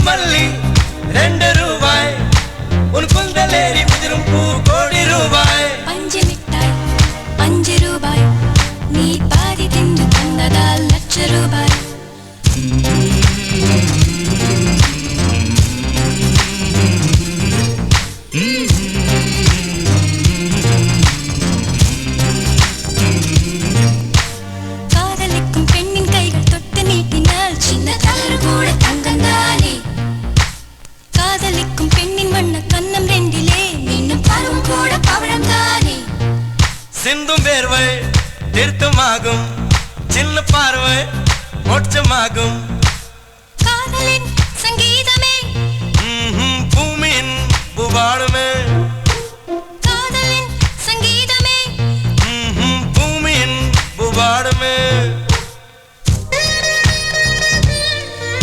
மல்லி 2 ரூபாய் உன் குந்தலேறி உதிரும் பூ கோடி ரூபாய் பஞ்சு மிட்டாய் 5 ரூபாய் நீ பாதி தின்று தந்ததால் லட்ச ரூபாய் காதலிக்கும் பெண்ணின் கைகள் தொட்டு நீட்டினால் சின்ன தளர் கூட தங்கந்தானே காதலிக்கும் பெண்ணின் வண்ண கண்ணம் ரெண்டிலே மீண்டும் பருவம் கூட பவழம் தானே சிந்தும் வேர்வை திருத்தமாகும் சின்ன பார்வை மோட்சமாகும்